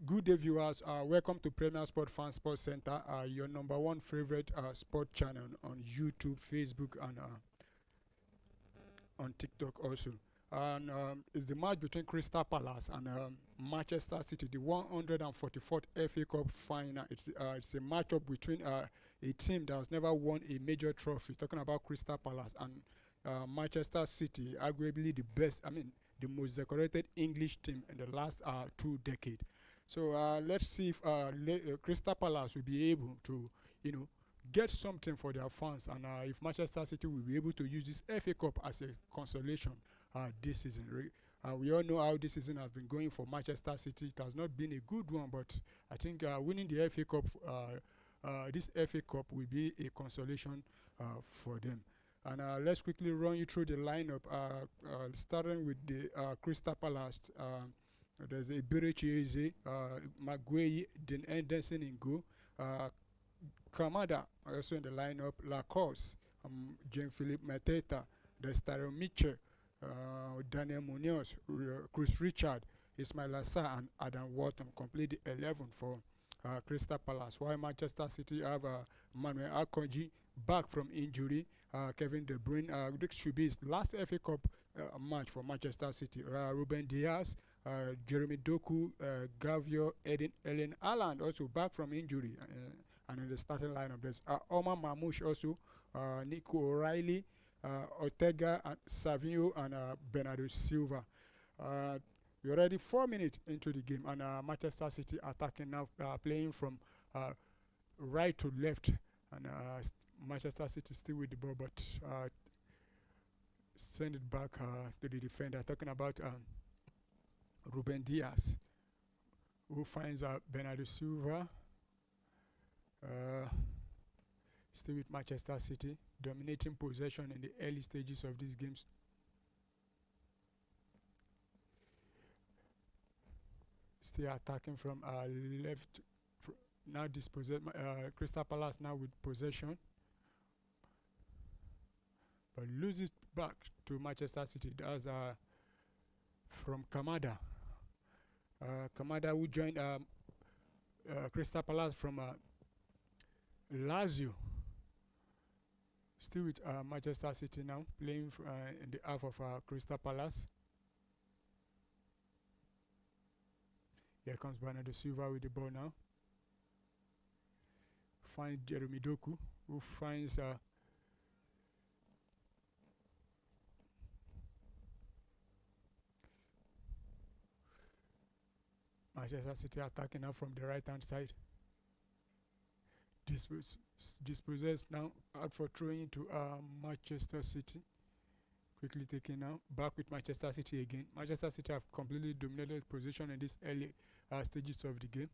Good day, viewers. Welcome to Premier Sport Fan Sports Center, your number one favorite sport channel on YouTube, Facebook, and on TikTok also. And it's the match between Crystal Palace and Manchester City, the 144th FA Cup final. It's a matchup between a team that has never won a major trophy, talking about Crystal Palace, and Manchester City, arguably the best, the most decorated English team in the last 2 decades. So let's see if Crystal Palace will be able to, get something for their fans, and if Manchester City will be able to use this FA Cup as a consolation this season. We all know how this season has been going for Manchester City. It has not been a good one, but I think winning the FA Cup, this FA Cup will be a consolation for them. And let's quickly run you through the lineup, starting with the Crystal Palace. There's a Berichieze, Maguire, Dean Anderson in goal, Kamada also in the lineup, Lacoste, Jean-Philippe Mateta, there's Tyrone Mitchell, Daniel Munoz, Chris Richard, Ismail Assar, and Adam Wharton complete the 11 for Crystal Palace, while Manchester City have Manuel Akonji back from injury, Kevin De Bruyne. This should be his last FA Cup match for Manchester City. Ruben Diaz, Jeremy Doku, Gavio, Ellen Haaland also back from injury, and in the starting lineup there's Omar Mamouche also, Nico O'Reilly, Ortega, and Savio, and Bernardo Silva. We're already 4 minutes into the game, and Manchester City attacking now, playing from right to left, and Manchester City still with the ball, but send it back to the defender. Talking about Ruben Diaz, who finds Bernardo Silva. Still with Manchester City, dominating possession in the early stages of these games. Still attacking from left. Now dispossessed. Crystal Palace now with possession, but loses it back to Manchester City. That's from Kamada. Kamada, who joined Crystal Palace from Lazio. Still with Manchester City now, playing in the half of Crystal Palace. Here comes Bernardo Silva with the ball now. Finds Jeremy Doku, who finds Manchester City attacking now from the right hand side. Dispossessed now, out for throwing to Manchester City. Quickly taken now, back with Manchester City again. Manchester City have completely dominated position in this early stages of the game.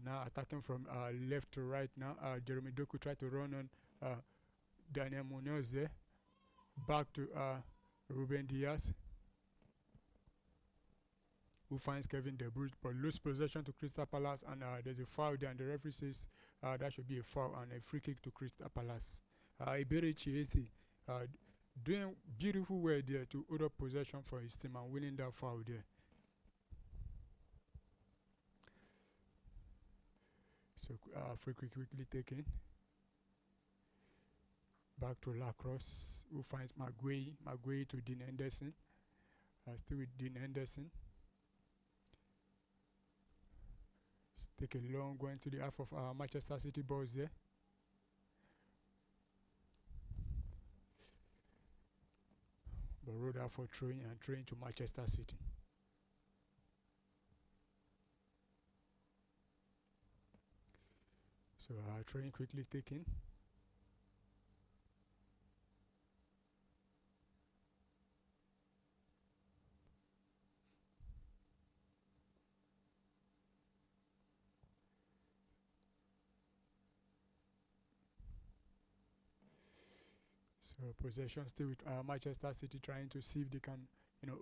Now attacking from left to right now. Jeremy Doku tried to run on Daniel Munoz there. Back to Ruben Diaz, who finds Kevin De Bruyne, but lose possession to Crystal Palace, and there's a foul there, and the referee says that should be a foul and a free kick to Crystal Palace. Iberichiesi doing beautiful way there to hold up possession for his team and winning that foul there. So free kick quickly taken. Back to Lacrosse, who finds Maguire to Dean Henderson. Still with Dean Henderson. Take a long going to the half of Manchester City balls there. But rolled out for throwing to Manchester City. So throwing quickly taken. So possession still with Manchester City, trying to see if they can,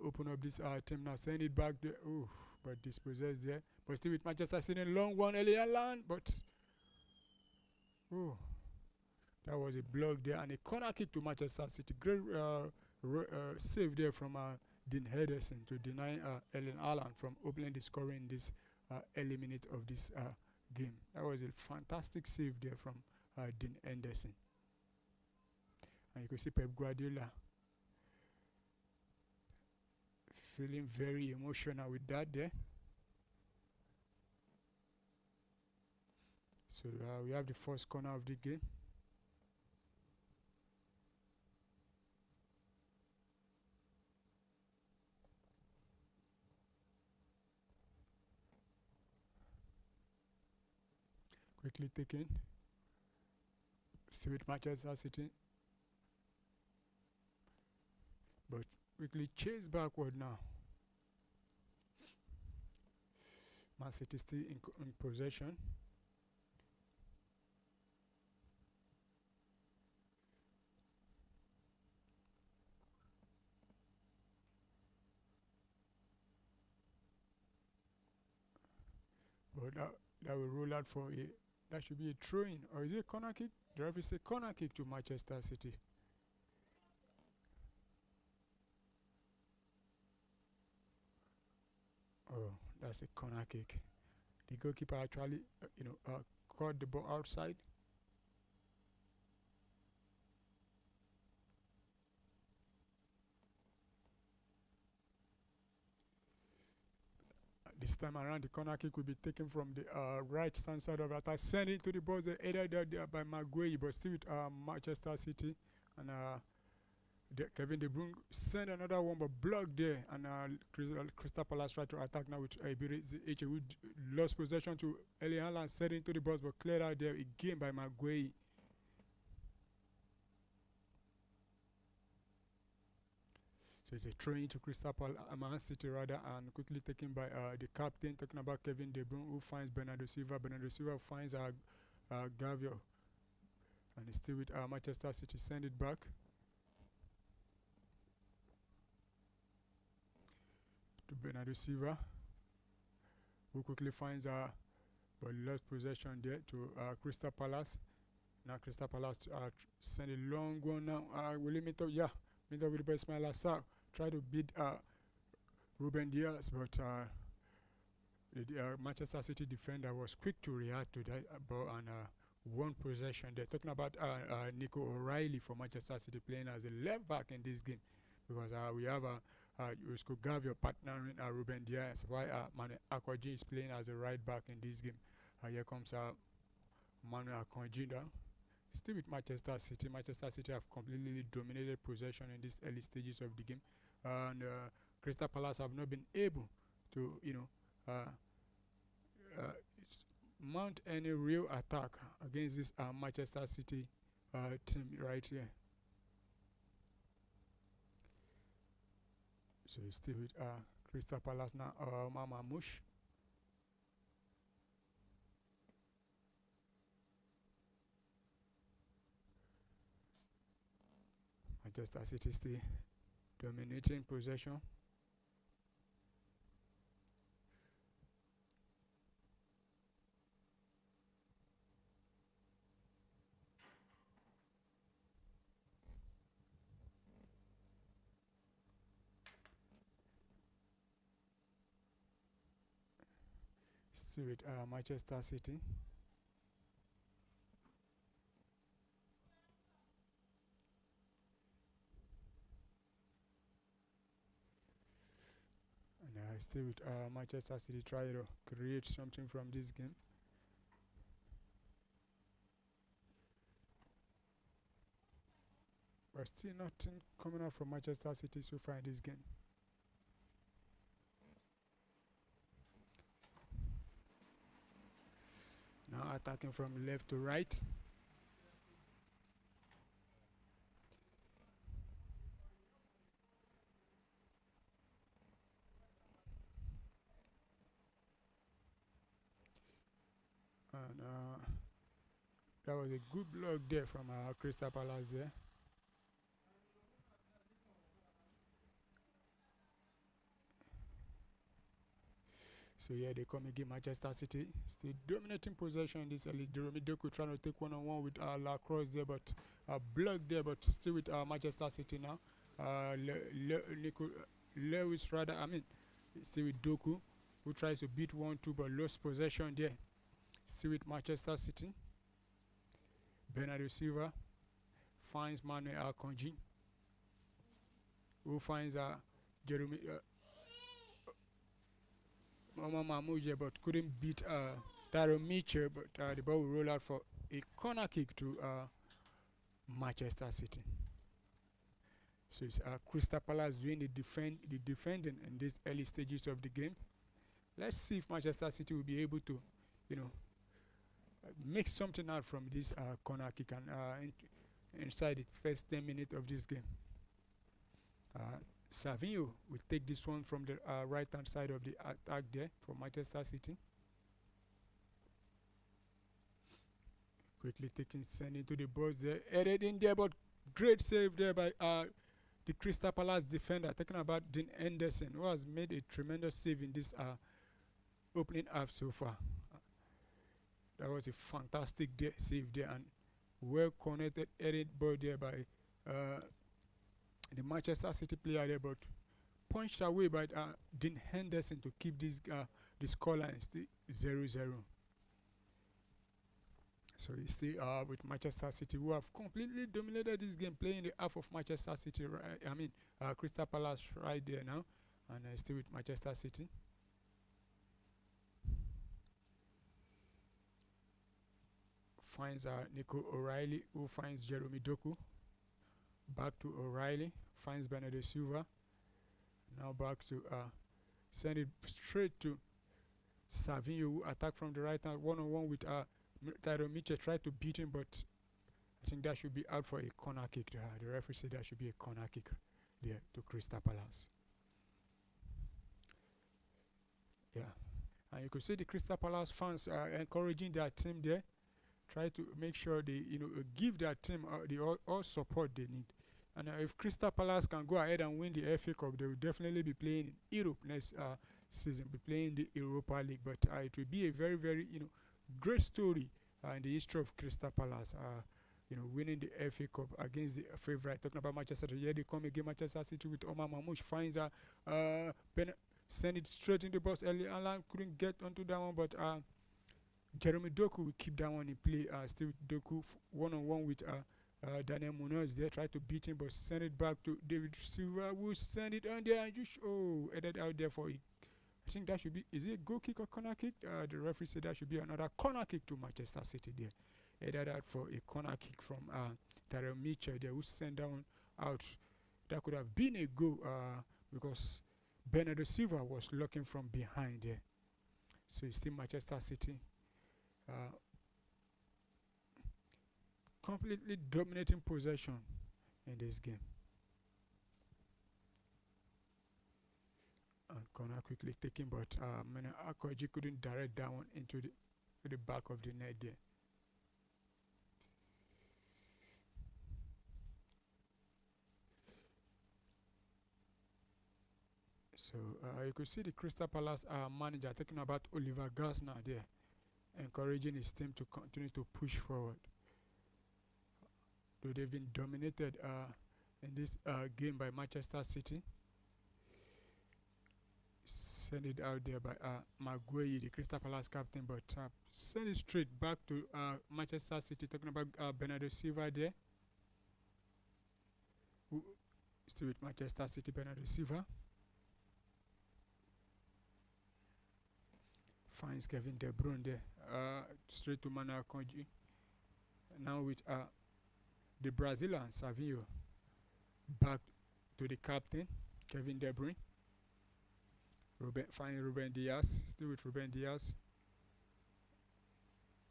open up this team now. Send it back there. Ooh, but dispossessed there. But still with Manchester City, long one, Elian Land, but that was a block there, and a corner kick to Manchester City. Great save there from Dean Henderson to deny Ellen Haaland from opening the scoring in this early minute of this game. That was a fantastic save there from Dean Henderson. And you can see Pep Guardiola feeling very emotional with that there. So we have the first corner of the game. Quickly taken. Still with Manchester City. But quickly chased backward now. Man City still in possession. But that will roll out for a, that should be a throw-in, or is it a corner kick? The referee say corner kick to Manchester City. Oh, that's a corner kick. The goalkeeper actually, caught the ball outside. This time around, the corner kick will be taken from the right hand side of the attack, send it to the box, headed there by Maguire, but still with Manchester City. And Kevin De Bruyne send another one, but blocked there. And Crystal Palace tried to attack now with Iberice, who lost possession to Erling Haaland, sent into the box, but cleared out there again by Maguire. So it's a throw into Crystal Palace, Man City rather, and quickly taken by the captain, talking about Kevin De Bruyne, who finds Bernardo Silva. Bernardo Silva finds Gavio, and he's still with Manchester City. Send it back to Bernardo Silva, who quickly finds but lost possession there to Crystal Palace. Now Crystal Palace send a long one now. Will he meet up? Yeah, meet up with Ismail Assar. Try to beat Ruben Diaz, but the Manchester City defender was quick to react to that ball and won possession. They're talking about Nico O'Reilly for Manchester City playing as a left back in this game, because we have Yusko Gavio partnering Ruben Diaz, while Manu Akonji is playing as a right back in this game. Here comes Manu Akonji now. Still with Manchester City. Manchester City have completely dominated possession in these early stages of the game, and Crystal Palace have not been able to, mount any real attack against this Manchester City team right here. So it's still with Crystal Palace now. Mama Mush. Manchester City still dominating possession. Still with Manchester City. Still with Manchester City, try to create something from this game. But still nothing coming out from Manchester City so far in this game. Now attacking from left to right. And that was a good block there from Crystal Palace there. So yeah, they come again. Manchester City still dominating possession. This Jeremy Doku trying to take one-on-one with Lacrosse there, but blocked there, but still with Manchester City now. Lewis rather, I mean, still with Doku, who tries to beat 1-2 but lost possession there. Still with Manchester City. Bernardo Silva finds Manuel Akanji, who finds Jeremy Mama Mamouche but couldn't beat Tyrone Mitchell, but the ball will roll out for a corner kick to Manchester City. So it's Crystal Palace doing the defending in these early stages of the game. Let's see if Manchester City will be able to, make something out from this corner kick and inside the first 10 minutes of this game. Savinho will take this one from the right hand side of the attack there for Manchester City. Quickly sending to the box there, headed in there, but great save there by the Crystal Palace defender. Talking about Dean Henderson, who has made a tremendous save in this opening half so far. That was a fantastic save there, and well connected headed ball there by the Manchester City player there, but punched away by Dean Henderson to keep this the scoreline still 0-0. So it's still with Manchester City, who have completely dominated this game, playing the half of Manchester City. Crystal Palace right there now, and still with Manchester City. Finds Nico O'Reilly, who finds Jeremy Doku. Back to O'Reilly, finds Bernardo Silva. Now back to send it straight to Savinho, who attack from the right hand, one-on-one with Tyrone Mitchell. Tried to beat him, but I think that should be out for a corner kick. The referee said that should be a corner kick there to Crystal Palace. Yeah, and you could see the Crystal Palace fans are encouraging their team there. Try to make sure they give their team the all support they need. And if Crystal Palace can go ahead and win the FA Cup, they will definitely be playing in Europe next season, be playing the Europa League. But it will be a very, very great story in the history of Crystal Palace. Winning the FA Cup against the favorite. Talking about Manchester City, here they come again. Manchester City with Omar Mamouche finds send it straight in the box. Early Alan couldn't get onto that one, but Jeremy Doku will keep that one in play. Still Doku one-on-one with Daniel Munoz there. Try to beat him, but send it back to David Silva, who send it on there and just headed out there for it. I think that should be, is it a goal kick or corner kick? The referee said that should be another corner kick to Manchester City there. Headed out for a corner kick from Tyrone Mitchell there, who sent down out. That could have been a goal because Bernardo Silva was looking from behind there. So it's still Manchester City completely dominating possession in this game. And corner quickly taken, but Akanji couldn't direct that one into the back of the net there. So you could see the Crystal Palace manager talking about Oliver Glasner there, encouraging his team to continue to push forward. Though they've been dominated in this game by Manchester City. Send it out there by Maguire, the Crystal Palace captain, but send it straight back to Manchester City. Talking about Bernardo Silva there, who still with Manchester City. Bernardo Silva finds Kevin De Bruyne there, straight to Manuel Akanji. Now with the Brazilian Savinho, back to the captain Kevin De Bruyne. Finding Ruben Diaz, still with Ruben Diaz.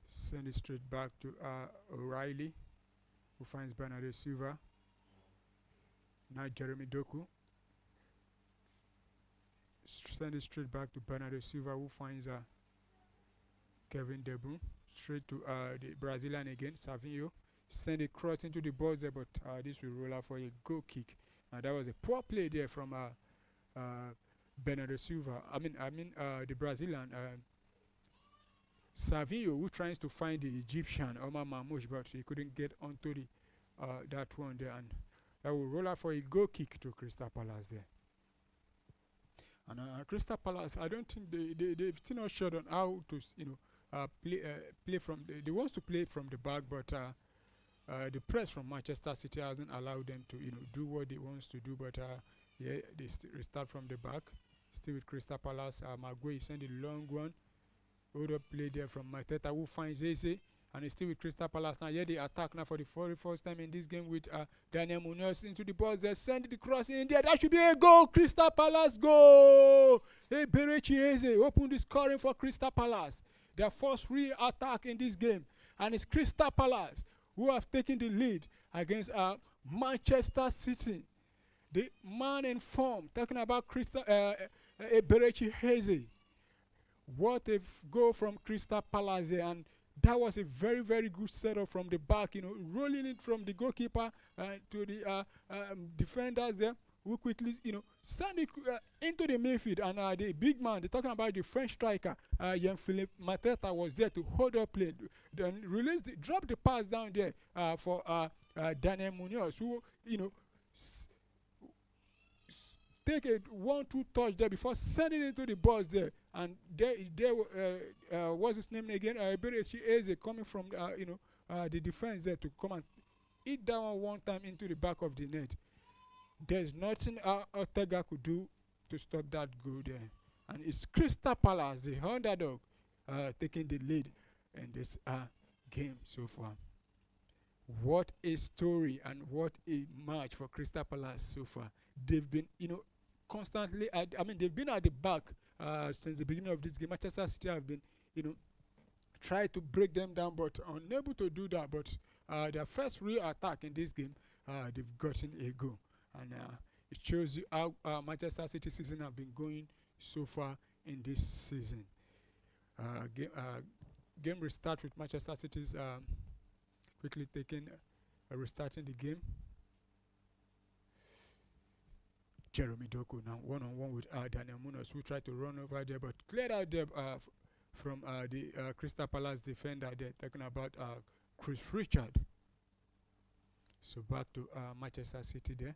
Send it straight back to O'Reilly, who finds Bernardo Silva. Now Jeremy Doku. Send it straight back to Bernardo Silva, who finds Kevin De Bruyne. Straight to the Brazilian again, Savinho. Send it cross into the box there, but this will roll out for a goal kick. And that was a poor play there from Bernardo Silva. The Brazilian Savinho, who tries to find the Egyptian Omar Mamouche, but he couldn't get onto that one there, and that will roll out for a goal kick to Crystal Palace there. And Crystal Palace, I don't think they've still not sure on how to play from they wants to play from the back, but the press from Manchester City hasn't allowed them to do what they wants to do. But yeah, they restart from the back. Still with Crystal Palace, Maguire send a long one. Hold up play there from Mateta, who finds Eze, and he's still with Crystal Palace now. Yeah, they attack now for the very first time in this game with Daniel Munoz into the box. They send the cross in there. That should be a goal. Crystal Palace goal. Hey, Berechi Eze open the scoring for Crystal Palace. Their first real attack in this game, and it's Crystal Palace who have taken the lead against Manchester City. The man in form, talking about Berechi Eze. What a goal from Crystal Palace there, and that was a very, very good setup from the back, rolling it from the goalkeeper to the defenders there, who quickly, send it into the midfield, and the big man, they're talking about the French striker, Jean-Philippe Mateta, was there to hold up play, then drop the pass down there for Daniel Munoz, who, take a 1-2 touch there before sending it into the box there, and there what's his name again? Berechi Eze coming from the defense there to come and hit that one time into the back of the net. There's nothing Ortega could do to stop that goal there, and it's Crystal Palace, the underdog, taking the lead in this game so far. What a story and what a match for Crystal Palace so far. They've been, constantly they've been at the back since the beginning of this game. Manchester City have been, try to break them down, but unable to do that. But their first real attack in this game, they've gotten a goal, and it shows you how Manchester City season have been going so far in this season. Game restart with Manchester City's quickly taking restarting the game. Jeremy Doku now one-on-one with Daniel Munoz, who tried to run over there but cleared out there from the Crystal Palace defender there, talking about Chris Richard. So back to Manchester City there.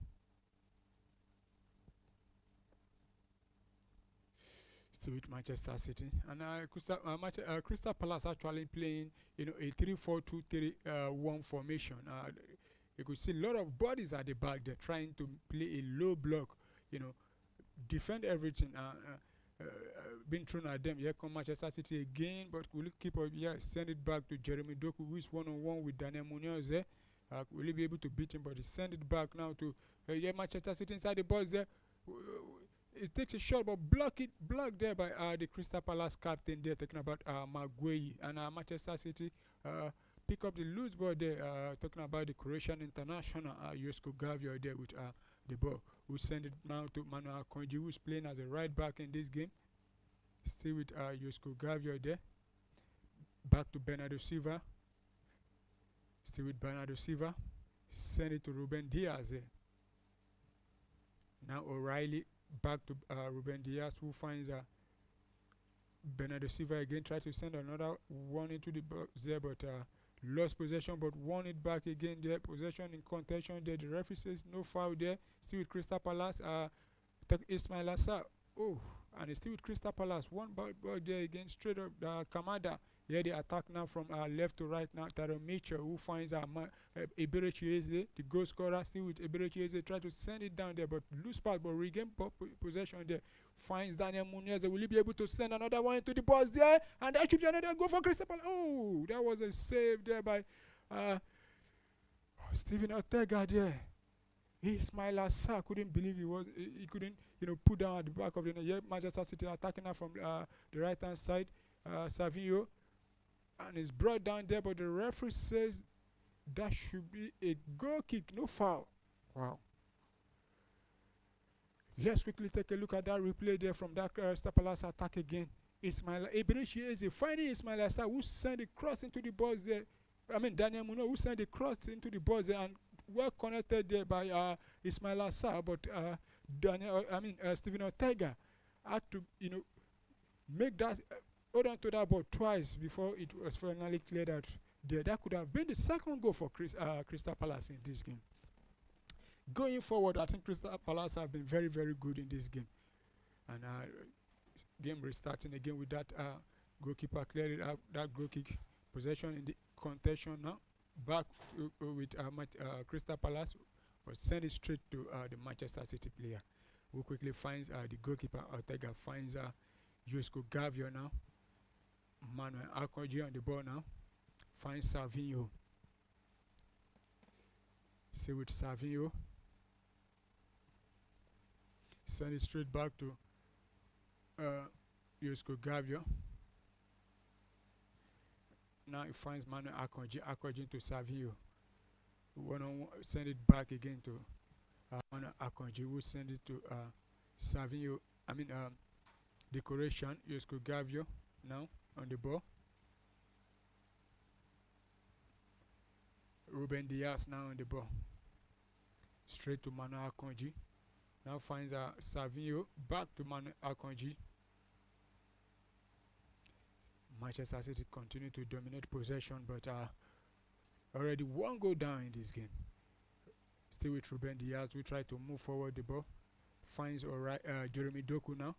Still with Manchester City, and Crystal Palace actually playing a 3-4-2-3-1 formation. You could see a lot of bodies at the back. They're trying to play a low block, defend everything. Being thrown at them. Here come Manchester City again, but will it keep up? Yeah, send it back to Jeremy Doku, who is one-on-one with Daniel Munoz there. Will he be able to beat him? But he send it back now to Manchester City inside the box there. It takes a shot, but blocked there by the Crystal Palace captain there, talking about Maguire, and Manchester City pick up the loose ball there, talking about the Croatian international Josko Gavio there with the ball, who send it now to Manuel Akanji, who's playing as a right back in this game. Still with Josko Gavio there. Back to Bernardo Silva. Still with Bernardo Silva. Send it to Ruben Diaz there. Now O'Reilly back to Ruben Diaz, who finds Bernardo Silva again. Try to send another one into the box there, but lost possession, but won it back again there. Possession in contention there. The referee says no foul there. Still with Crystal Palace. Ismail Assar. Oh, and it's still with Crystal Palace. One ball there again, straight up Kamada. Yeah, the attack now from left to right now. Taro Mitchell, who finds Eberechi Eze, the goal scorer. Still with Eberechi Eze, try to send it down there, but loose pass, but regain possession there. Finds Daniel Munoz. Will he be able to send another one into the box there? And that should be another goal for Crystal Palace. Oh, that was a save there by Steven Ortega there. Ismail Assar couldn't believe he couldn't put down at the back of the net. Yeah, Manchester City attacking now from the right hand side. Savio, and it's brought down there, but the referee says that should be a goal kick, no foul. Wow. Let's quickly take a look at that replay there from that Crystal Palace attack again. Eberechi Eze finding Ismail Assar, who sent the cross into the box there. Daniel Munoz, who sent the cross into the box there, and well connected there by Ismail Assar, but Steven Ortega had to make that hold on to that ball twice before it was finally cleared out there. That could have been the second goal for Crystal Palace in this game. Going forward, I think Crystal Palace have been very, very good in this game. and game restarting again with that goalkeeper cleared out that goal kick. Possession in the contention now. Back with Crystal Palace, but send it straight to the Manchester City player, who quickly finds the goalkeeper Ortega, finds Josko Gavio now. Manuel Akonji on the ball now. Finds Savinho. Stay with Savinho. Send it straight back to Josko Gavio. Now he finds Manuel Akonji. Akonji to Savinho. Send it back again to Manuel Akonji. We'll send it to Savinho. Decoration. Josko Gavio now on the ball. Ruben Diaz now on the ball. Straight to Manuel Akonji. Now finds Savinho. Back to Manuel Akonji. Manchester City continue to dominate possession, but already one goal down in this game. Still with Ruben Diaz, who try to move forward the ball. Finds Jeremy Doku now.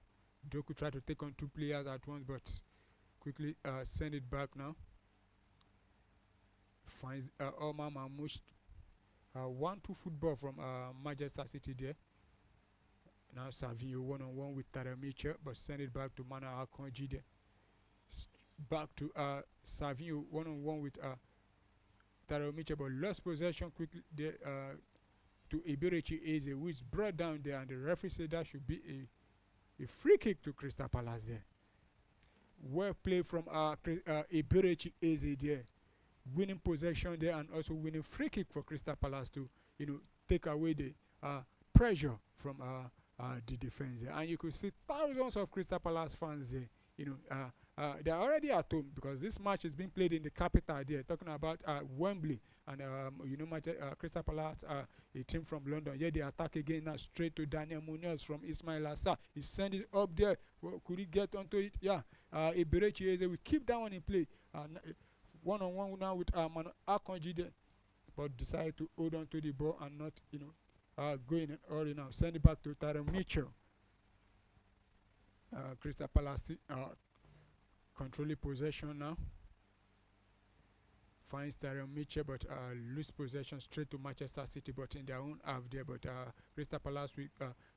Doku try to take on two players at once, but quickly send it back now. Finds Omar Mamouche. 1-2 football from Manchester City there. Now Savinho one-on-one with Tarek Mitchell, but send it back to Manuel Akonji there. Back to Savinho one-on-one with Tarek Mitchell, but lost possession quickly there to Eberechi Eze, who is brought down there, and the referee said that should be a free kick to Crystal Palace there. Well played from Eberechi Eze there, winning possession there and also winning free kick for Crystal Palace to take away the pressure from the defense there. And you could see thousands of Crystal Palace fans there. They are already at home because this match is being played in the capital there, talking about Wembley. And Crystal Palace, a team from London. Yeah, they attack again now straight to Daniel Munoz from Ismail Assar. He sent it up there. Well, could he get onto it? Yeah. Eberechi Eze will keep that one in play. One-on-one now with Manu Akonji there, but decided to hold on to the ball and not, go in and hurry now. Send it back to Tarek Mitchell. Crystal Palace controlling possession now. Finds Tarek Mitchell, but lose possession straight to Manchester City, but in their own half there. But Crystal Palace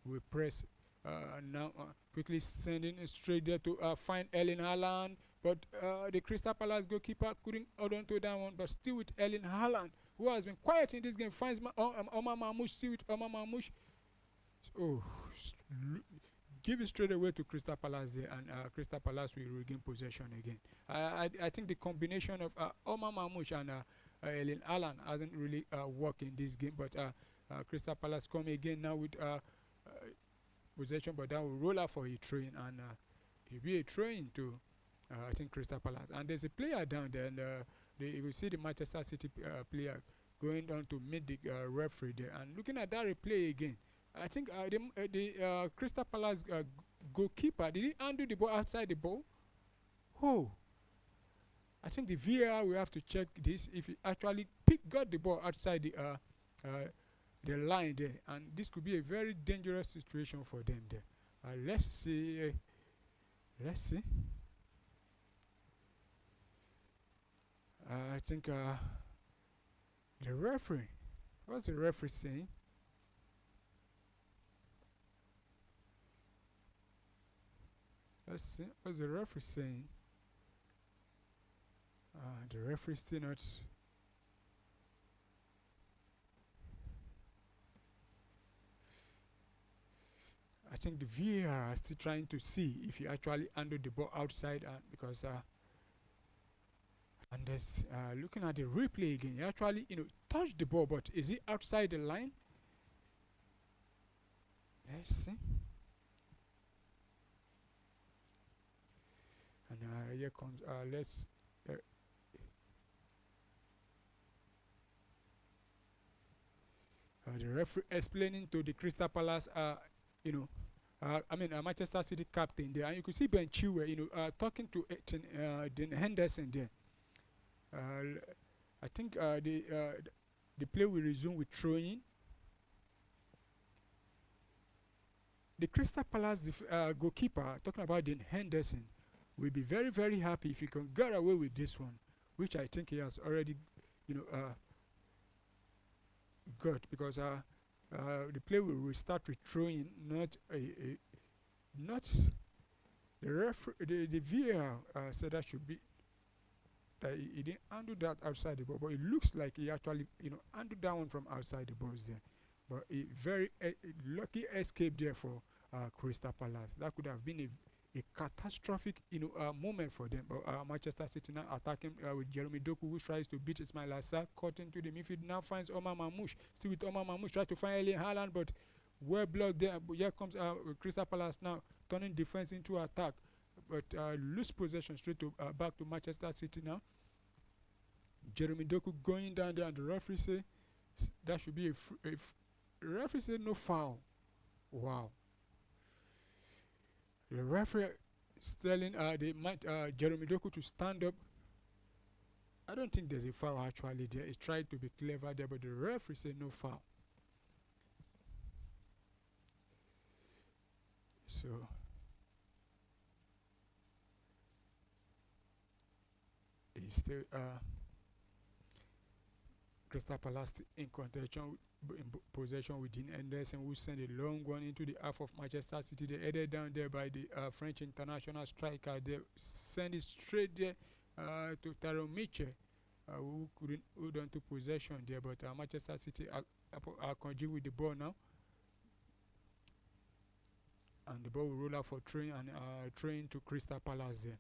will press now, quickly sending it straight there to find Erling Haaland. But the Crystal Palace goalkeeper couldn't hold on to that one, but still with Erling Haaland, who has been quiet in this game, finds Omar Mamouche. Still with Omar Mamouche. Oh, give it straight away to Crystal Palace there, and Crystal Palace will regain possession again. I think the combination of Omar Mamouche and Erling Haaland hasn't really worked in this game, but Crystal Palace come again now with possession, but that will roll out for a throw-in, and it'll be a throw-in to I think Crystal Palace. And there's a player down there, and you will see the Manchester City player going down to meet the referee there, and looking at that replay again. I think the Crystal Palace goalkeeper, did he undo the ball outside the ball? Oh, I think the VAR will have to check this if he actually got the ball outside the line there, and this could be a very dangerous situation for them there. Let's see. Let's see. I think the referee. What's the referee saying? Let's see. What's the referee saying? The referee still not. I think the VAR are still trying to see if he actually handled the ball outside, because and there's looking at the replay again. He actually touched the ball, but is he outside the line? Let's see. And here comes let's the referee explaining to the Crystal Palace Manchester City captain there, and you could see Ben Chilwell talking to Dean Henderson there. I think the play will resume with throwing. the Crystal Palace goalkeeper, talking about Dean Henderson, will be very, very happy if he can get away with this one, which I think he has already, you know, got, because the play will start with throwing, not the VAR said that should be that he didn't handle that outside the ball, but it looks like he actually, handled that one from outside the box there. But a very lucky escape there for Crystal Palace. That could have been a catastrophic, moment for them. But Manchester City now attacking with Jeremy Doku, who tries to beat Ismail Assar, cut into the midfield. Now finds Omar Mamouche. Still with Omar Mamouche, tries to find Erling Haaland, but well blocked there. But here comes Crystal Palace now turning defense into attack, but lose possession straight to back to Manchester City now. Jeremy Doku going down there, and the referee say that should be the referee said no foul. Wow. The referee is telling Jeremy Doku to stand up. I don't think there's a foul actually there. He tried to be clever there, but the referee said no foul. So it's still Crystal Palace in contention, in possession with Dean Henderson, who sent a long one into the half of Manchester City. They headed down there by the French international striker. They sent it straight there to Tyrone Mitchell, who couldn't hold on to possession there. But Manchester City are conjured with the ball now, and the ball will roll out for throwing, and throwing to Crystal Palace there.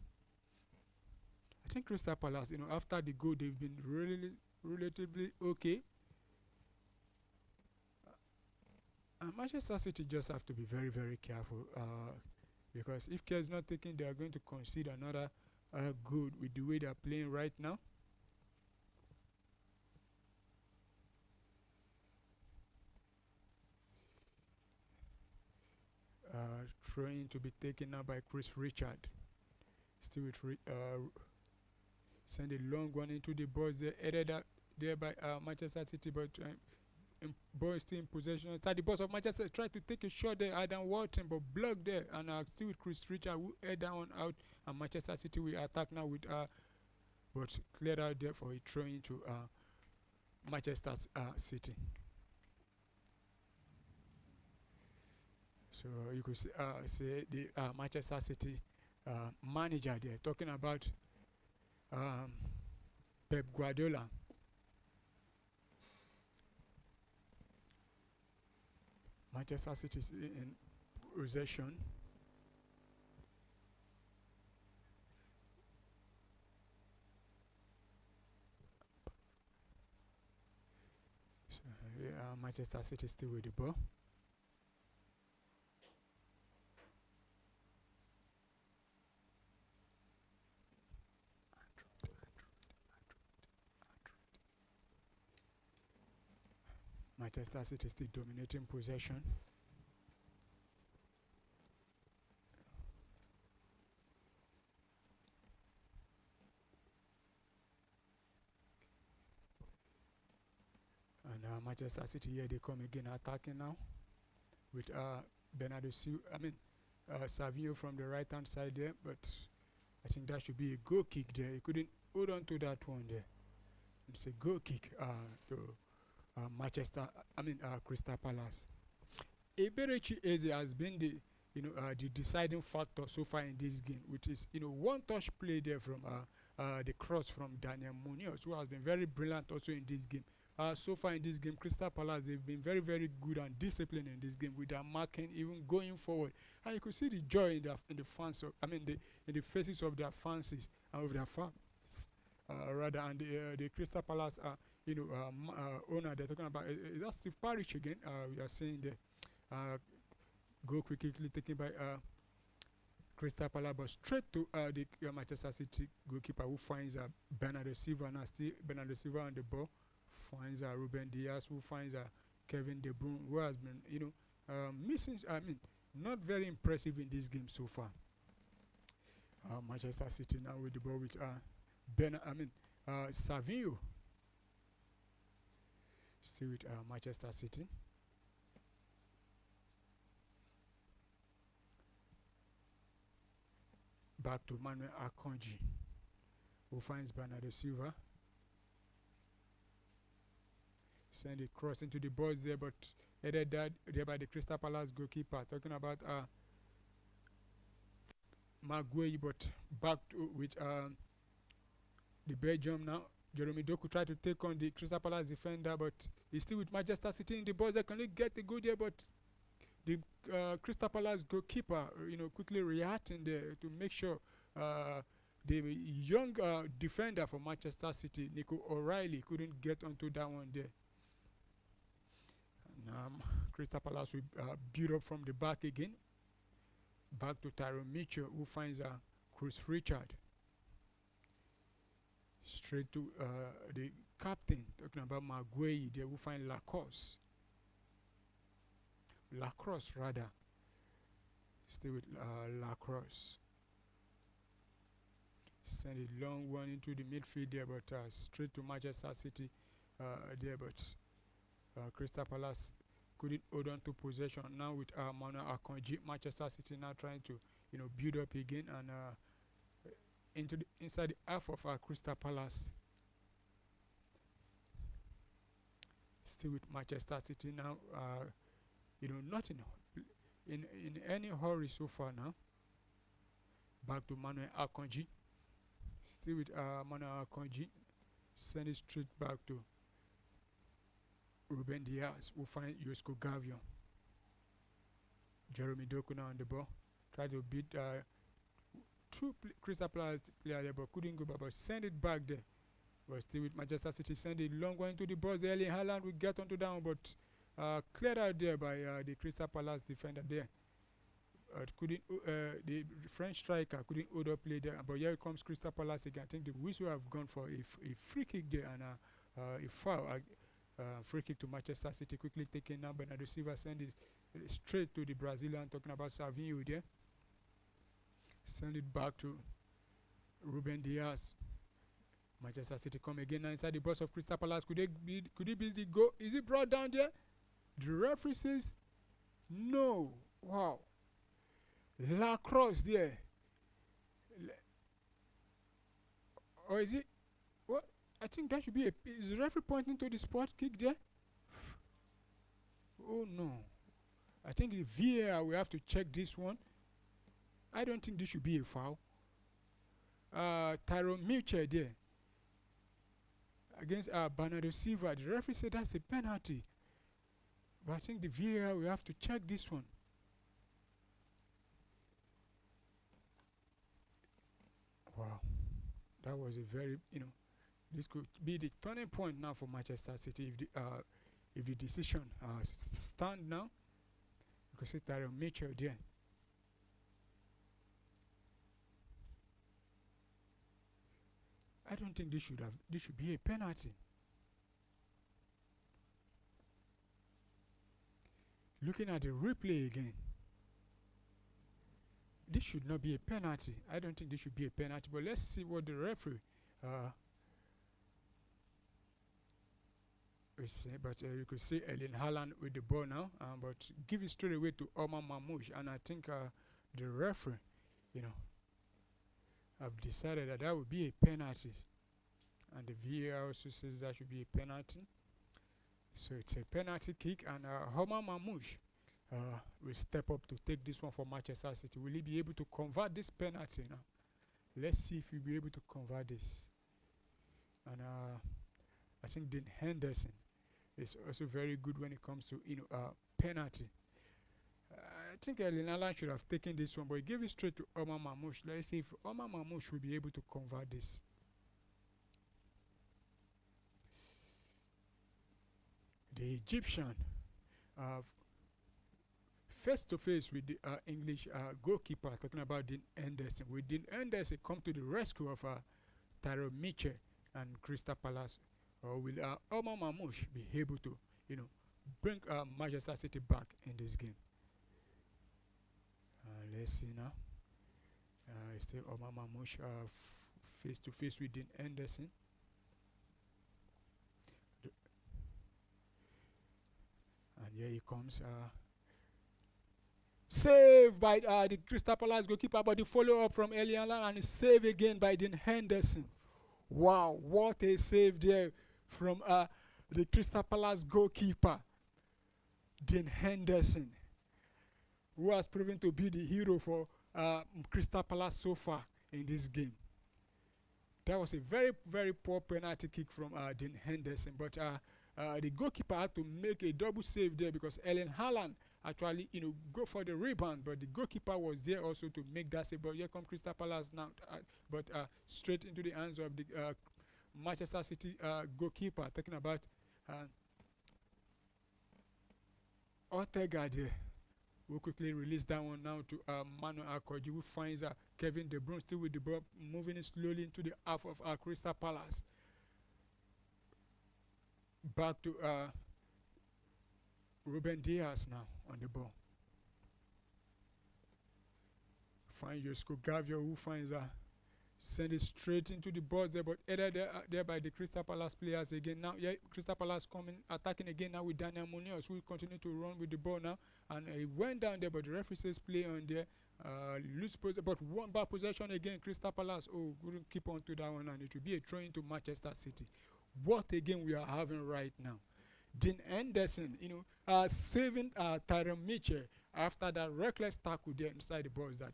I think Crystal Palace, after the goal, they've been really relatively okay. And Manchester City just have to be very, very careful, because if care is not taken, they are going to concede another goal with the way they are playing right now. Trying to be taken now by Chris Richard. Still with send a long one into the box there, headed out there by Manchester City, but ball still in possession. Inside the box of Manchester, tried to take a shot there, Adam Walton, but blocked there, and still with Chris Richard, who head down out, and Manchester City will attack now with but cleared out there for a throw into Manchester City. So you could say the Manchester City manager there talking about Pep Guardiola. Manchester City is in possession. So Manchester City still with the ball. Manchester City still dominating possession. And Manchester City here, they come again attacking now with Bernardo Silva. Savinho from the right hand side there, but I think that should be a goal kick there. He couldn't hold on to that one there. It's a goal kick to Crystal Palace. Eberechi Eze has been the deciding factor so far in this game, which is one touch play there from the cross from Daniel Munoz, who has been very brilliant also in this game. So far in this game, Crystal Palace, they've been very, very good and disciplined in this game with their marking, even going forward. And you could see the joy in the fans, in the faces of their fans and of their fans, rather. And the Crystal Palace owner they're talking about, is that Steve Parish again? We are seeing the goal quickly taken by Crystal Palace, but straight to the Manchester City goalkeeper, who finds Bernardo Silva. Now still Bernardo Silva on the ball, finds Ruben Diaz, who finds Kevin De Bruyne, who has been missing. Not very impressive in this game so far. Manchester City now with the ball with Savinho. Still with Manchester City. back to Manuel Akanji, who finds Bernardo Silva. Send a cross into the box there, but headed there by the Crystal Palace goalkeeper. Talking about Maguire, but back to with the Belgium now. Jeremy Doku tried to take on the Crystal Palace defender, but he's still with Manchester City in the box. They can get the good there, but the Crystal Palace goalkeeper, quickly reacting there to make sure the young defender for Manchester City, Nico O'Reilly, couldn't get onto that one there. And Crystal Palace will build up from the back again. Back to Tyrone Mitchell, who finds Chris Richard. Straight to the captain, talking about Maguire there, who find Lacrosse. Lacrosse, rather. Stay with Lacrosse. Send a long one into the midfield there, but straight to Manchester City there, but Crystal Palace couldn't hold on to possession. Now with Manuel Akanji, Manchester City now trying to build up again and inside the half of Crystal Palace. Still with Manchester City now, not in any hurry so far now. Back to Manuel Akanji. Still with Manuel Akanji. Send it straight back to Ruben Diaz, who find Josko Gavion. Jeremy Doku now on the ball. Try to beat two Crystal Palace player there, but couldn't go back. But send it back there. But still with Manchester City. Send it long one into the box. Erling Haaland will get onto that one, but cleared out there by the Crystal Palace defender there. Couldn't the French striker couldn't hold up play there. But here comes Crystal Palace again. I think the whistle have gone for a free kick there and a foul. Free kick to Manchester City, quickly taken now. Bernardo Silva send it straight to the Brazilian, talking about Savinho there. Send it back to Ruben Diaz. Manchester City come again now inside the box of Crystal Palace. Could it be the goal? Is it brought down there? The referee says no. Wow. Lacrosse there. Or is it? What? I think that should be is the referee pointing to the spot kick there? Oh no. I think the VAR we have to check this one. I don't think this should be a foul. Tyrone Mitchell there against Bernardo Silva. The referee said that's a penalty. But I think the VAR we have to check this one. Wow. That was a very, this could be the turning point now for Manchester City if the decision stand now. You can see Tyrone Mitchell there. I don't think this should be a penalty. Looking at the replay again, this should not be a penalty. I don't think this should be a penalty, but let's see what the referee will say. But you could see Erling Haaland with the ball now, but give it straight away to Omar Mamouche, and I think the referee, have decided that would be a penalty, and the VAR also says that should be a penalty. So it's a penalty kick, and Omar Mamouche will step up to take this one for Manchester City. Will he be able to convert this penalty now? Let's see if he'll be able to convert this. And I think Dean Henderson is also very good when it comes to penalty. I think Erling Haaland should have taken this one, but he gave it straight to Omar Mamouche. Let's see if Omar Mamouche will be able to convert this. The Egyptian face to face with the English goalkeeper, talking about Dean Henderson. With Dean Henderson come to the rescue of Tyrone Mitchell and Crystal Palace, or will Omar Mamouche be able to, bring Manchester City back in this game? Let's see now. It's still Omar Mamouche face to face with Dean Henderson. And here he comes. Saved by the Crystal Palace goalkeeper, but the follow up from Erling Haaland and save again by Dean Henderson. Wow, what a save there from the Crystal Palace goalkeeper, Dean Henderson, who has proven to be the hero for Crystal Palace so far in this game. That was a very, very poor penalty kick from Dean Henderson, but the goalkeeper had to make a double save there because Erling Haaland actually, go for the rebound, but the goalkeeper was there also to make that save. But here come Crystal Palace now, but straight into the hands of the Manchester City goalkeeper, talking about Ortega there. We'll quickly release that one now to Manuel Akoji, who finds Kevin De Bruyne still with the ball, moving it slowly into the half of Crystal Palace. Back to Ruben Diaz now on the ball. Find Josko Gavio, who finds send it straight into the box there, but headed there by the Crystal Palace players again. Now, yeah, Crystal Palace coming, attacking again now with Daniel Munoz, who will continue to run with the ball now. And he went down there, but the referee says play on there. Loose possession, but one bad possession again. Crystal Palace, couldn't keep on to that one, and it will be a throw into Manchester City. What again we are having right now? Dean Henderson, saving Tyrone Mitchell after that reckless tackle there inside the box that,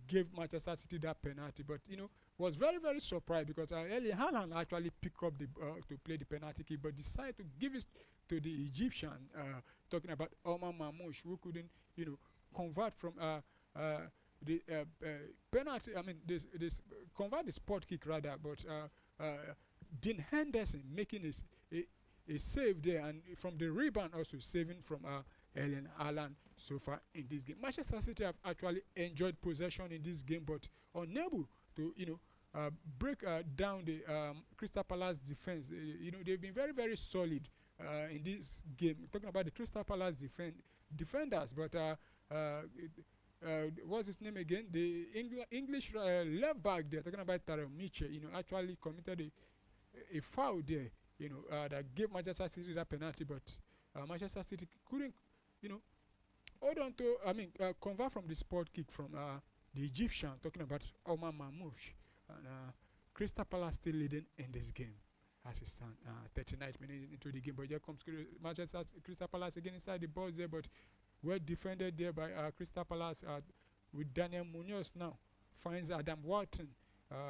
gave Manchester City that penalty. But, was very, very surprised because Erling Haaland actually picked up to play the penalty kick, but decided to give it to the Egyptian, talking about Omar Mamouche, who couldn't, convert from the penalty, this convert the spot kick rather, but Dean Henderson making a save there, and from the rebound also saving from Erling Haaland so far in this game. Manchester City have actually enjoyed possession in this game, but unable to break down the Crystal Palace defense. They've been very, very solid in this game. Talking about the Crystal Palace defenders, but what's his name again? The English left back there, talking about Tyrone Mitchell, actually committed a foul there, that gave Manchester City that penalty, but Manchester City couldn't, hold on to, convert from the spot kick from the Egyptian, talking about Omar Mamouche. And Crystal Palace still leading in this game as it stands, 39 minutes into the game. But here comes Crystal Palace again inside the box there, but well defended there by Crystal Palace with Daniel Munoz now. Finds Adam Wharton,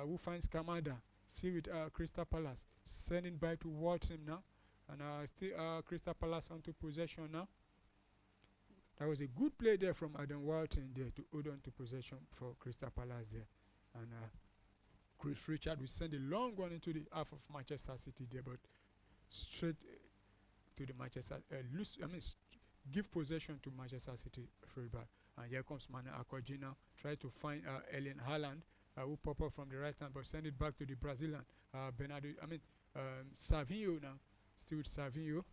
who finds Kamada. See with Crystal Palace. Sending back to Wharton now. And still Crystal Palace onto possession now. That was a good play there from Adam Wharton there to hold on to possession for Crystal Palace there. And Chris Richard will send a long one into the half of Manchester City there, but straight to the Manchester give possession to Manchester City fullback. And here comes Manuel Akoji now. Try to find Erling Haaland, who pop up from the right hand, but send it back to the Brazilian Savinho now. Still with Savinho.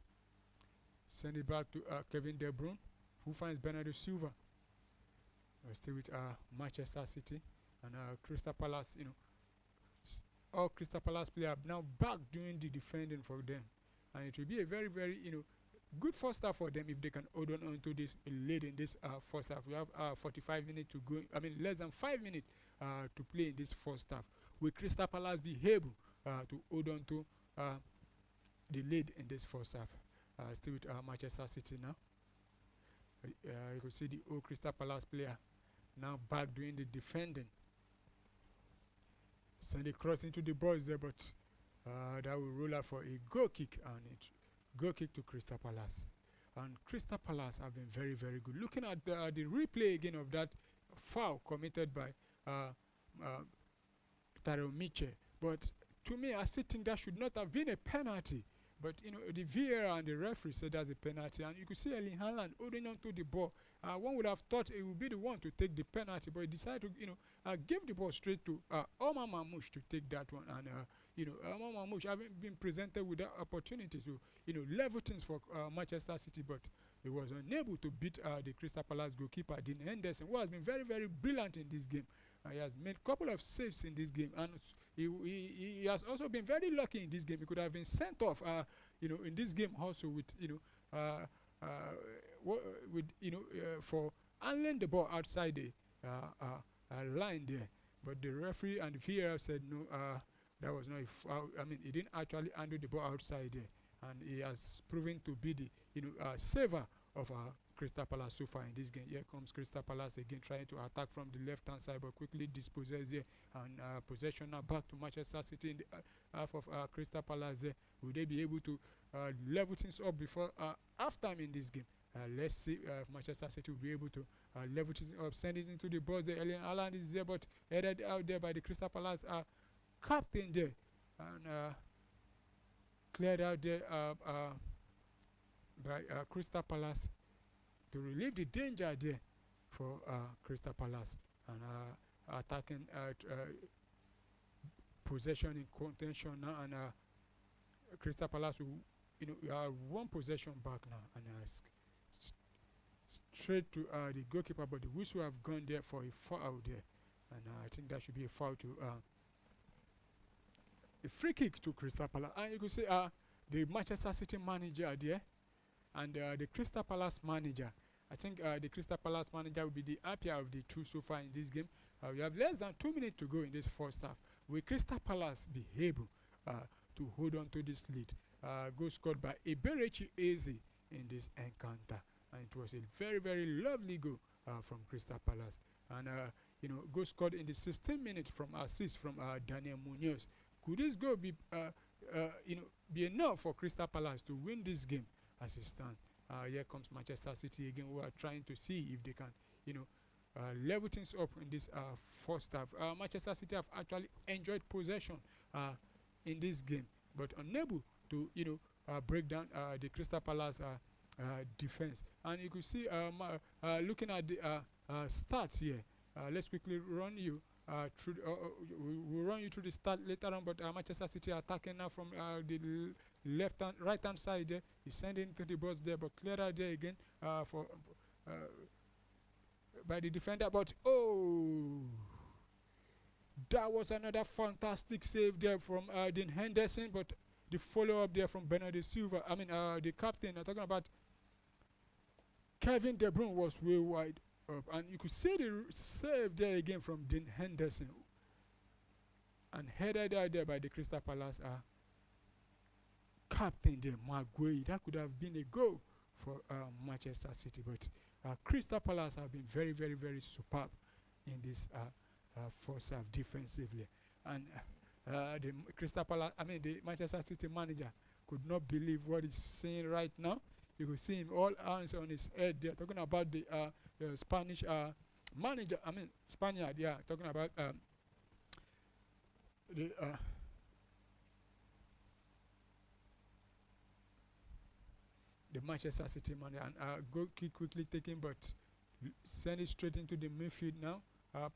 Send it back to Kevin De Bruyne, who finds Bernardo Silva. Still with Manchester City and Crystal Palace. All Crystal Palace players are now back doing the defending for them, and it will be a very, very good first half for them if they can hold on to this lead in this first half. We have 45 minutes to go. Less than 5 minutes to play in this first half. Will Crystal Palace be able to hold on to the lead in this first half? Still with Manchester City now. You can see the old Crystal Palace player now back doing the defending. Send a cross into the box there, but that will roll out for a goal kick, and it goal kick to Crystal Palace. And Crystal Palace have been very, very good. Looking at the replay again of that foul committed by Tyrone Mitchell, but to me, I still think that should not have been a penalty. But the VAR and the referee said that's a penalty, and you could see Erling Haaland holding on to the ball. One would have thought it would be the one to take the penalty, but he decided to give the ball straight to Omar Mamouche to take that one. And Omar Mamouche haven't been presented with that opportunity to level things for Manchester City, but he was unable to beat the Crystal Palace goalkeeper Dean Henderson, who has been very, very brilliant in this game. He has made a couple of saves in this game, and he has also been very lucky in this game. He could have been sent off, in this game also with for handling the ball outside the line there. But the referee and the VAR said no, that was not a foul. I mean, he didn't actually handle the ball outside there, and he has proven to be the saver of Crystal Palace so far in this game. Here comes Crystal Palace again, trying to attack from the left hand side, but quickly dispossessed there, and possession now back to Manchester City in the half of Crystal Palace there. Will they be able to level things up before halftime in this game? Let's see if Manchester City will be able to level things up, send it into the box there. Erling Haaland is there, but headed out there by the Crystal Palace captain there, and cleared out there by Crystal Palace to relieve the danger there for Crystal Palace, and attacking possession in contention now, and Crystal Palace will one possession back now, and straight to the goalkeeper, but the whistle have gone there for a foul there, and I think that should be a foul to a free kick to Crystal Palace. And you could see the Manchester City manager there, and the Crystal Palace manager. I think the Crystal Palace manager will be the happier of the two so far in this game. We have less than 2 minutes to go in this first half. Will Crystal Palace be able to hold on to this lead? Goal scored by Eberechi Eze in this encounter, and it was a very, very lovely goal from Crystal Palace. And goal scored in the 16th minute from assist from Daniel Munoz. Could this goal be be enough for Crystal Palace to win this game as it stands? Here comes Manchester City again, who are trying to see if they can level things up in this first half. Manchester City have actually enjoyed possession in this game, but unable to break down the Crystal Palace defense. And you could see looking at the stats here. Let's quickly run you through. We'll run you through the start later on. But Manchester City attacking now from the right hand side there. He's sending to the box there, but cleared out there again for by the defender. But that was another fantastic save there from Dean Henderson. But the follow up there from Bernardo Silva. I mean the captain. I'm talking about Kevin De Bruyne was way wide up, and you could see the save there again from Dean Henderson, and headed out there by the Crystal Palace captain there, Maguire. That could have been a goal for Manchester City, but Crystal Palace have been very, very, very superb in this first half defensively, and the Crystal Palace, I mean the Manchester City manager, could not believe what he's seeing right now. You could see him all hands on his head there, talking about the Spanish manager, I mean Spaniard, yeah, talking about the Manchester City manager, and go quickly taken, but send it straight into the midfield now.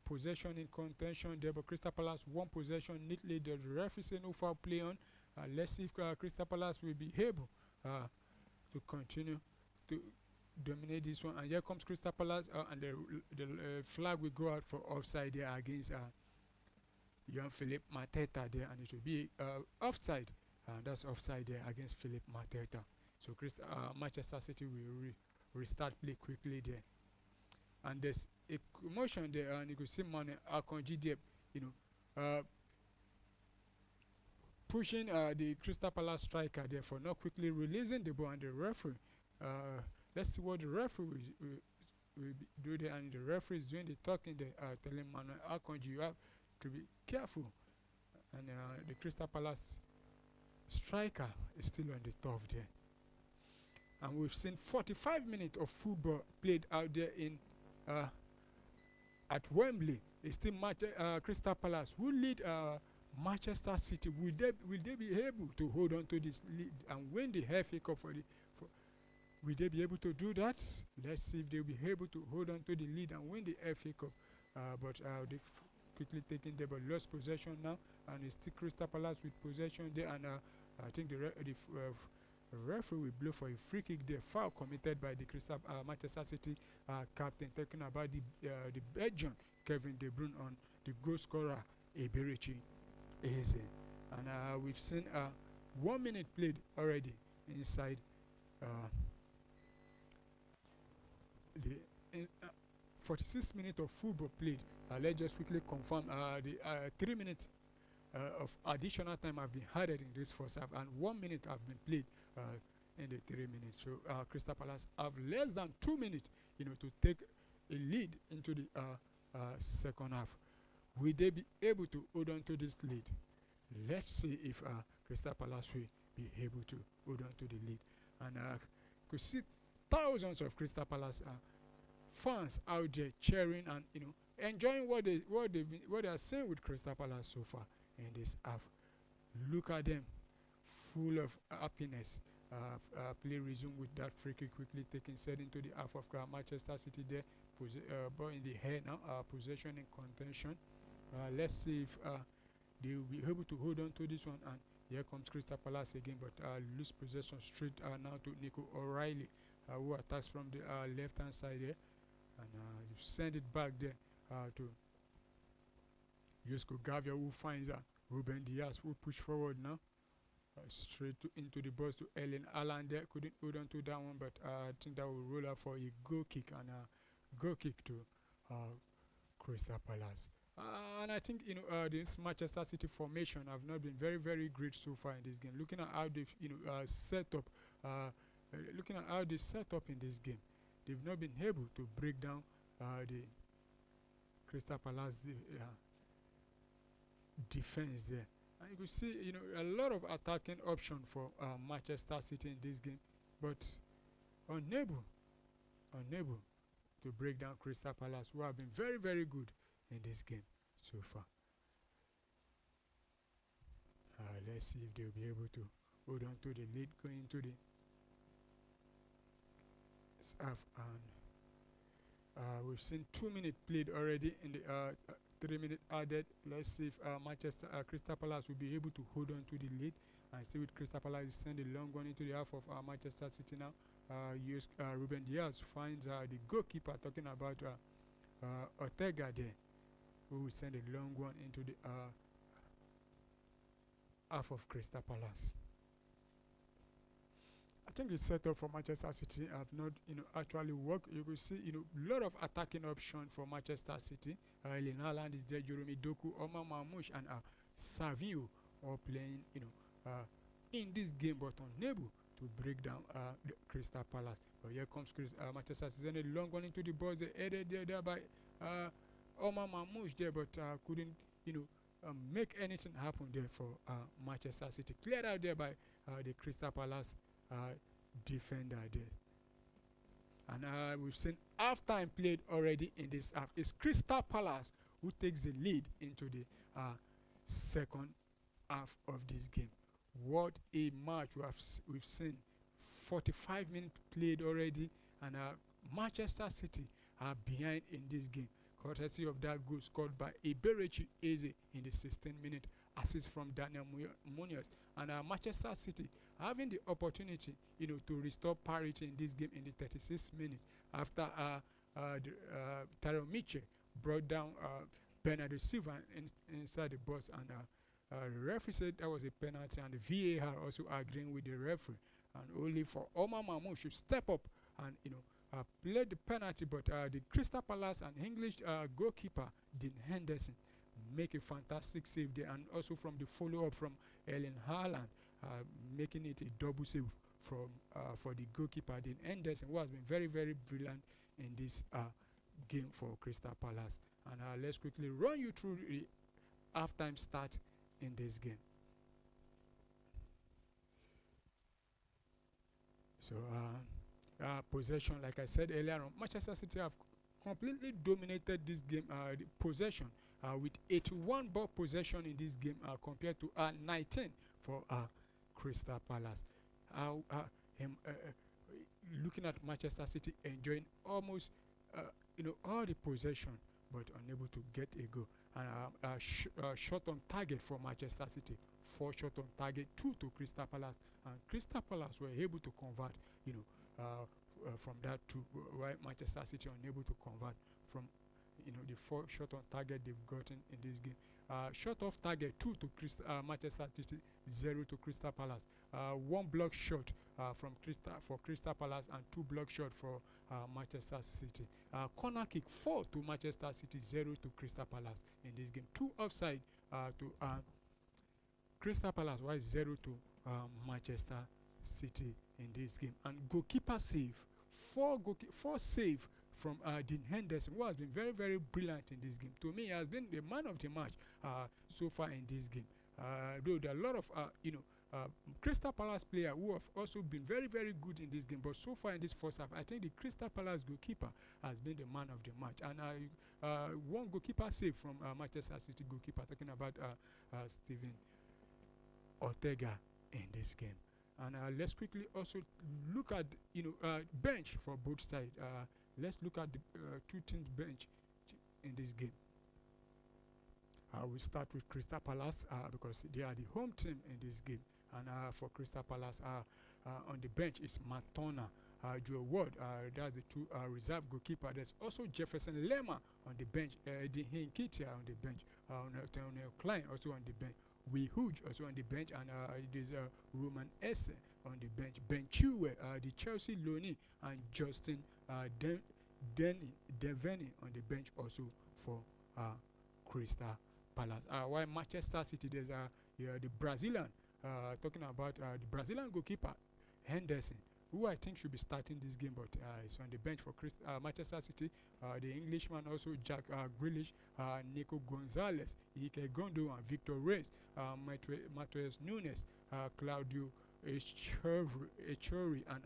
Possession in contention there, but Crystal Palace one possession neatly. The referee say no foul play on. Let's see if Crystal Palace will be able to continue to dominate this one. And here comes Crystal Palace, and the flag will go out for offside there against young Philip Mateta there, and it will be offside. That's offside there against Philip Mateta. So Manchester City will restart play quickly there. And there's a commotion there, and you could see Mane Akanji there, pushing the Crystal Palace striker there for not quickly releasing the ball, and the referee. Let's see what the referee will do there, and the referee is doing the talking there, telling Mane Akanji, you have to be careful. And the Crystal Palace striker is still on the turf there. And we've seen 45 minutes of football played out there in at Wembley. It's still Crystal Palace who lead Manchester City. Will they be able to hold on to this lead and win the FA Cup will they be able to do that? Let's see if they'll be able to hold on to the lead and win the FA Cup. But they quickly taking the ball, lost possession now, and it's still Crystal Palace with possession there, and I think the referee will blow for a free kick there, foul committed by the Manchester City captain, talking about the Belgian Kevin De Bruyne on the goal scorer Eberechi Eze. And we've seen 1 minute played already inside 46 minutes of football played. Let's just quickly confirm the 3 minutes of additional time have been added in this first half, and 1 minute have been played in the 3 minutes. So Crystal Palace have less than 2 minutes, to take a lead into the second half. Will they be able to hold on to this lead? Let's see if Crystal Palace will be able to hold on to the lead. And could see thousands of Crystal Palace fans out there cheering and enjoying what they are saying with Crystal Palace so far in this half. Look at them, full of happiness. Play resumed with that free kick quickly taken, set into the half of Manchester City there. Ball in the air now, possession in contention. Let's see if they will be able to hold on to this one. And here comes Crystal Palace again, but lose possession straight now to Nico O'Reilly, who attacks from the left hand side there, and you send it back there to Josko Gavia, who finds Ruben Diaz, who push forward now. Straight into the box to Ellen Allen there. Couldn't hold on to that one, but I think that will roll out for a goal kick, and goal kick to Crystal Palace. And I think this Manchester City formation have not been very, very great so far in this game. Looking at how they've set up, in this game, they've not been able to break down the Crystal Palace defense there. And you could see, a lot of attacking option for Manchester City in this game, but unable to break down Crystal Palace, who have been very, very good in this game so far. Let's see if they'll be able to hold on to the lead going into the half. And we've seen 2 minutes played already in the 3 minutes added. Let's see if Crystal Palace will be able to hold on to the lead. And still with Crystal Palace, send a long one into the half of Manchester City now. Ruben Diaz finds the goalkeeper, talking about Ortega there, who will send a long one into the half of Crystal Palace. I think the setup for Manchester City have not, actually worked. You could see, a lot of attacking options for Manchester City. Erling Haaland is there, Jeremy Doku, Omar Mamouche, and Savio all playing, in this game, but unable to break down the Crystal Palace. But here comes Manchester City, and a long one into the box, headed there by Omar Mamouche there, but couldn't, make anything happen there for Manchester City. Cleared out there by the Crystal Palace defender there. And we've seen half-time played already in this half. It's Crystal Palace who takes the lead into the second half of this game. What a match we've seen. 45 minutes played already, and Manchester City are behind in this game, courtesy of that goal scored by Eberechi Eze in the 16th minute, assist from Daniel Munoz. And Manchester City having the opportunity, to restore parity in this game in the 36th minute after Tyrone Mitchell brought down Bernardo Silva inside the box, and the referee said that was a penalty, and the VAR also agreeing with the referee, and only for Omar Mamouche to step up and played the penalty, but the Crystal Palace and English goalkeeper Dean Henderson make a fantastic save there, and also from the follow-up from Erling Haaland, making it a double save from for the goalkeeper Dean Henderson, who has been very, very brilliant in this game for Crystal Palace. And let's quickly run you through the halftime start in this game. So possession, like I said earlier on, Manchester City have completely dominated this game, the possession, with 81 ball possession in this game compared to 19 for Crystal Palace. Looking at Manchester City enjoying almost all the possession, but unable to get a goal. And shot on target for Manchester City, 4 shot on target, 2 to Crystal Palace, and Crystal Palace were able to convert, from that 2, while Manchester City unable to convert from the 4 shot on target they've gotten in this game. Shot off target 2 to Manchester City, 0 to Crystal Palace. 1 block shot for Crystal Palace and 2 block shot for Manchester City. Corner kick 4 to Manchester City, 0 to Crystal Palace in this game. 2 offside to Crystal Palace, while 0 to Manchester City in this game. And goalkeeper save, 4 save from Dean Henderson, who has been very, very brilliant in this game. To me, he has been the man of the match so far in this game. Though there are a lot of Crystal Palace players who have also been very, very good in this game, but so far in this first half, I think the Crystal Palace goalkeeper has been the man of the match. And 1 goalkeeper save from Manchester City goalkeeper, talking about Steven Ortega in this game. And let's quickly also look at bench for both sides. Let's look at the 2 teams bench in this game. We'll start with Crystal Palace because they are the home team in this game. And for Crystal Palace, on the bench is Matona, Joe Ward, that's the 2 reserve goalkeeper. There's also Jefferson Lerma on the bench, Eddie Hinkitia on the bench, Klein also on the bench, Wee Hooge also on the bench, and there's Roman Esse on the bench, Ben Chilwell, the Chelsea loanee, and Justin Devaney on the bench also for Crystal Palace. While Manchester City, there's the Brazilian, talking about the Brazilian goalkeeper Henderson, who I think should be starting this game, but is on the bench for Manchester City. The Englishman also, Jack Grealish, Nico Gonzalez, Ike Gondo, and Victor Reyes, Matheus Nunes, Claudio Echori, and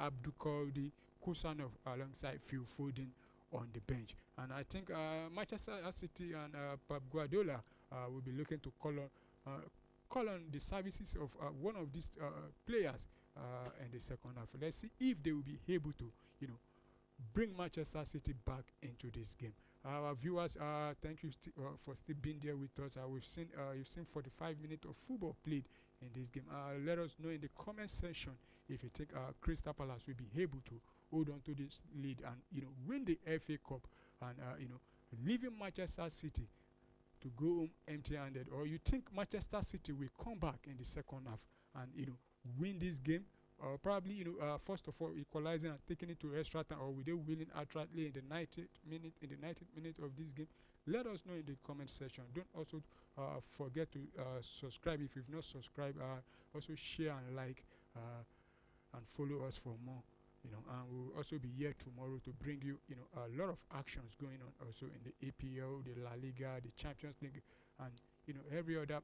Abdulkadir Kusanov alongside Phil Foden on the bench. And I think Manchester City and Pep Guardiola will be looking to call on the services of one of these players in the second half. Let's see if they will be able to, bring Manchester City back into this game. Our viewers, thank you for still being there with us. You've seen 45 minutes of football played in this game. Let us know in the comment section if you think Crystal Palace will be able to hold on to this lead and win the FA Cup and leaving Manchester City to go home empty-handed, or you think Manchester City will come back in the second half and win this game, or probably first of all equalizing and taking it to extra time, or will they winning outrightly in the 90th minute of this game? Let us know in the comment section. Don't also forget to subscribe if you've not subscribed. Also share and like and follow us for more. And we'll also be here tomorrow to bring you a lot of actions going on also in the APL, the La Liga, the Champions League, and every other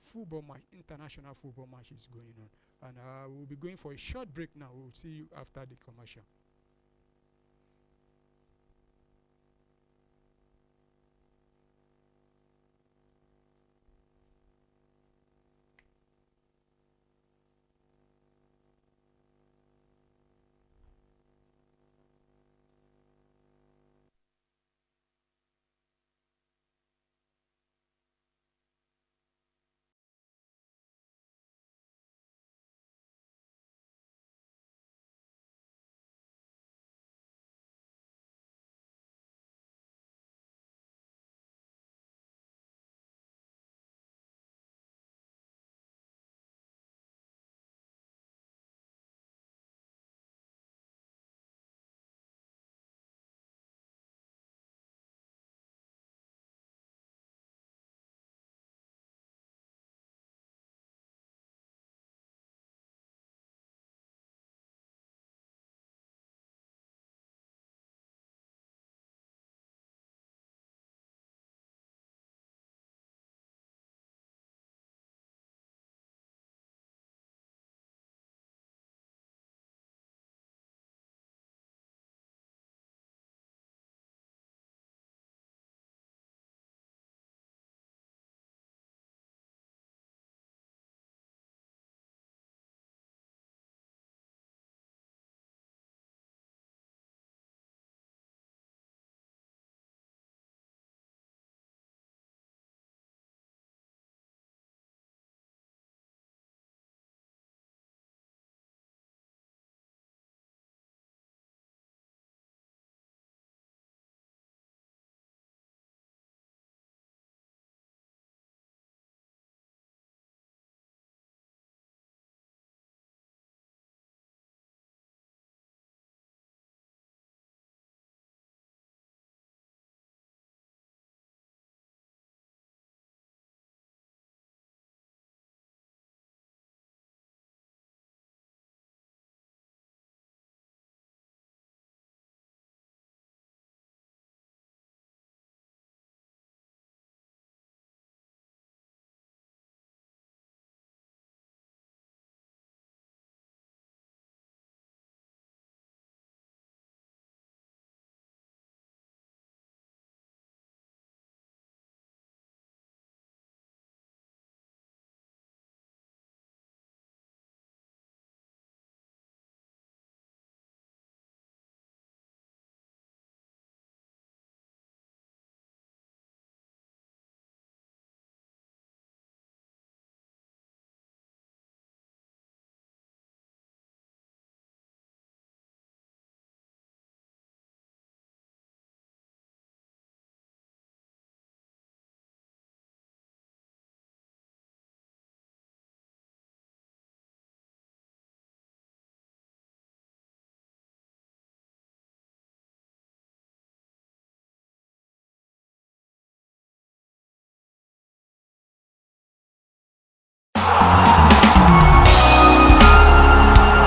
football match, international football match is going on. And we'll be going for a short break now. We'll see you after the commercial.